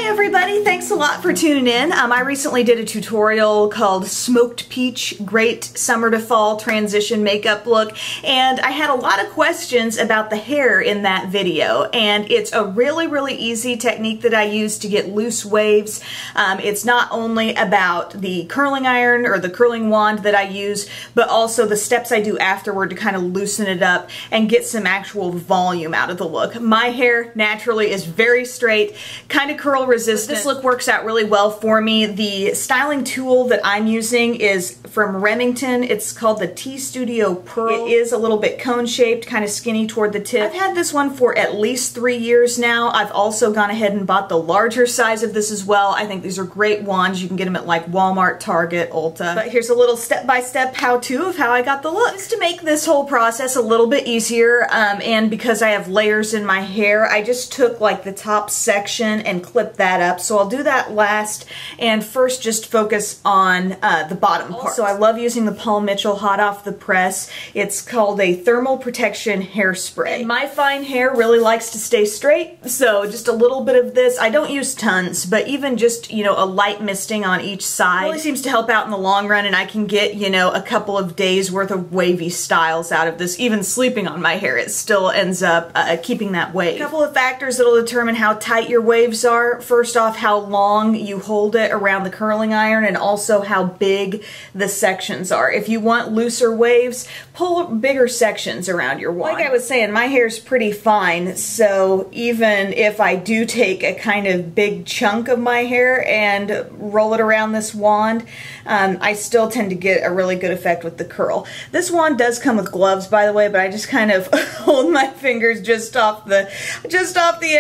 Hi everybody, thanks a lot for tuning in. I recently did a tutorial called Smoked Peach Great Summer to Fall Transition Makeup Look, and I had a lot of questions about the hair in that video, and it's a really easy technique that I use to get loose waves. It's not only about the curling iron or the curling wand that I use, but also the steps I do afterward to kind of loosen it up and get some actual volume out of the look. My hair naturally is very straight, kind of curl resistant. This look works out really well for me. The styling tool that I'm using is from Remington. It's called the T-Studio Pearl. It is a little bit cone shaped, kind of skinny toward the tip. I've had this one for at least 3 years now. I've also gone ahead and bought the larger size of this as well. I think these are great wands. You can get them at like Walmart, Target, Ulta. But here's a little step-by-step how-to of how I got the look. Just to make this whole process a little bit easier, and because I have layers in my hair, I just took like the top section and clipped that up. So I'll do that last, and first just focus on the bottom part. So I love using the Paul Mitchell Hot Off the Press. It's called a Thermal Protection Hairspray. And my fine hair really likes to stay straight, so just a little bit of this. I don't use tons, but even just, you know, a light misting on each side really seems to help out in the long run, and I can get, you know, a couple of days worth of wavy styles out of this. Even sleeping on my hair, it still ends up keeping that wave. A couple of factors that'll determine how tight your waves are. First off, how long you hold it around the curling iron, and also how big the sections are. If you want looser waves, pull bigger sections around your wand. Like I was saying, my hair's pretty fine, so even if I do take a kind of big chunk of my hair and roll it around this wand, I still tend to get a really good effect with the curl. This wand does come with gloves, by the way, but I just kind of hold my fingers just off the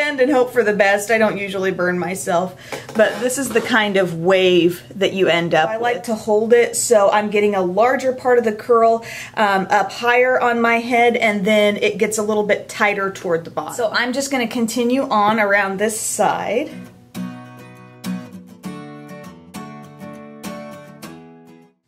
end and hope for the best. I don't usually burn myself, but this is the kind of wave that you end up with. I like to hold it so I'm getting a larger part of the curl up higher on my head, and then it gets a little bit tighter toward the bottom. So I'm just going to continue on around this side.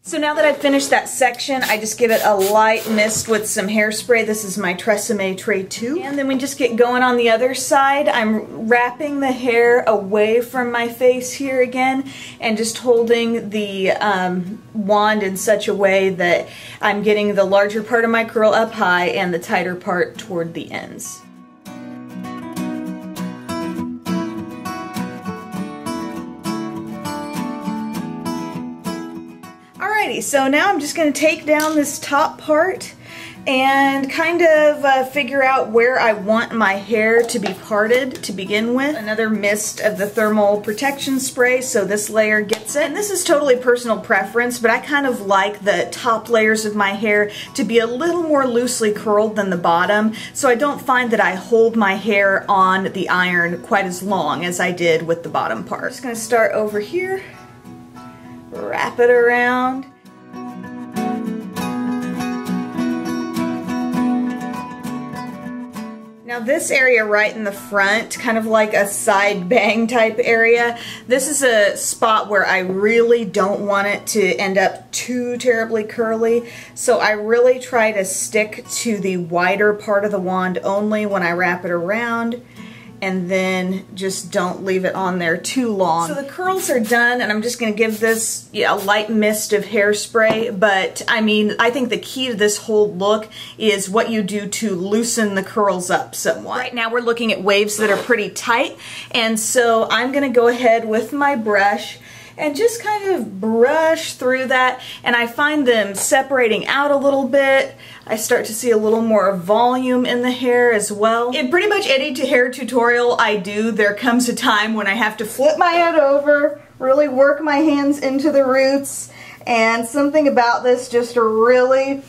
So now that I've finished that section, I just give it a light mist with some hairspray. This is my Tresemme Tray 2. And then we just get going on the other side. I'm wrapping the hair away from my face here again, and just holding the wand in such a way that I'm getting the larger part of my curl up high and the tighter part toward the ends. Alrighty, so now I'm just going to take down this top part and kind of figure out where I want my hair to be parted to begin with. Another mist of the thermal protection spray so this layer gets it. And this is totally personal preference, but I kind of like the top layers of my hair to be a little more loosely curled than the bottom, so I don't find that I hold my hair on the iron quite as long as I did with the bottom part. I'm just going to start over here, wrap it around. Now this area right in the front, kind of like a side bang type area, this is a spot where I really don't want it to end up too terribly curly, so I really try to stick to the wider part of the wand only when I wrap it around, and then just don't leave it on there too long. So the curls are done, and I'm just going to give this a light mist of hairspray, but I mean, I think the key to this whole look is what you do to loosen the curls up somewhat. Right now we're looking at waves that are pretty tight, and so I'm going to go ahead with my brush and just kind of brush through that, and I find them separating out a little bit. I start to see a little more volume in the hair as well. In pretty much any hair tutorial I do, there comes a time when I have to flip my head over, really work my hands into the roots, and something about this just really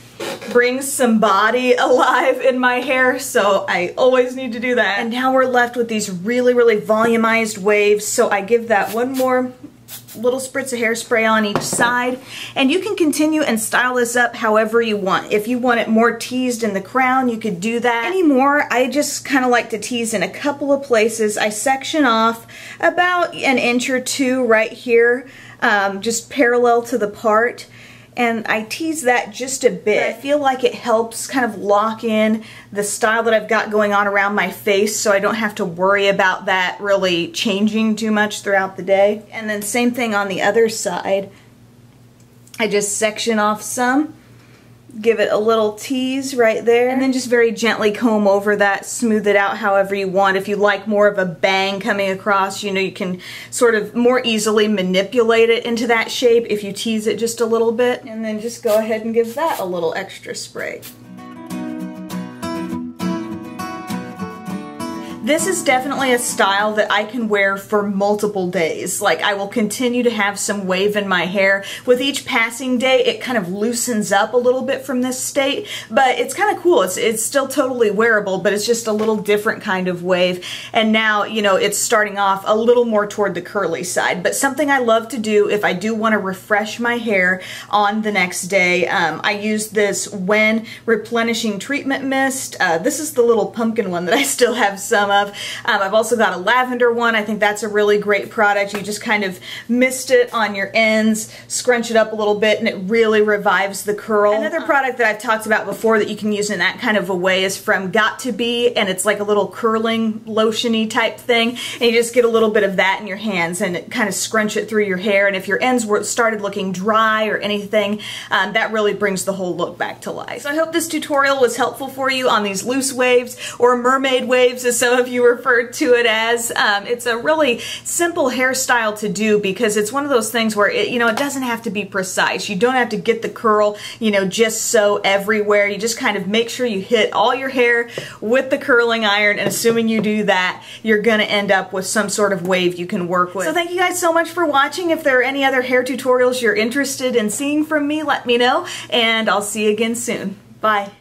brings some body alive in my hair, so I always need to do that. And now we're left with these really volumized waves, so I give that one more little spritz of hairspray on each side, and you can continue and style this up however you want. If you want it more teased in the crown, you could do that. Anymore, I just kind of like to tease in a couple of places. I section off about an inch or two right here, just parallel to the part, And I tease that just a bit. I feel like it helps kind of lock in the style that I've got going on around my face, so I don't have to worry about that really changing too much throughout the day. And then same thing on the other side. I just section off some, give it a little tease right there, and then just very gently comb over that, smooth it out however you want. If you like more of a bang coming across, you know, you can sort of more easily manipulate it into that shape if you tease it just a little bit. And then just go ahead and give that a little extra spray. This is definitely a style that I can wear for multiple days. Like, I will continue to have some wave in my hair. With each passing day, it kind of loosens up a little bit from this state, but it's kind of cool. It's still totally wearable, but it's just a little different kind of wave. And now, you know, it's starting off a little more toward the curly side. But something I love to do if I do want to refresh my hair on the next day, I use this Replenishing treatment mist. This is the little pumpkin one that I still have some of. I've also got a lavender one. I think that's a really great product. You just kind of mist it on your ends, scrunch it up a little bit, and it really revives the curl. Another product that I've talked about before that you can use in that kind of a way is from Got To Be, and it's like a little curling lotion-y type thing, and you just get a little bit of that in your hands and kind of scrunch it through your hair, and if your ends started looking dry or anything, that really brings the whole look back to life. So I hope this tutorial was helpful for you on these loose waves, or mermaid waves as some of you referred to it as. It's a really simple hairstyle to do because it's one of those things where it doesn't have to be precise. You don't have to get the curl, just so everywhere. You just kind of make sure you hit all your hair with the curling iron, and assuming you do that, you're gonna end up with some sort of wave you can work with. So thank you guys so much for watching. If there are any other hair tutorials you're interested in seeing from me, let me know, and I'll see you again soon. Bye.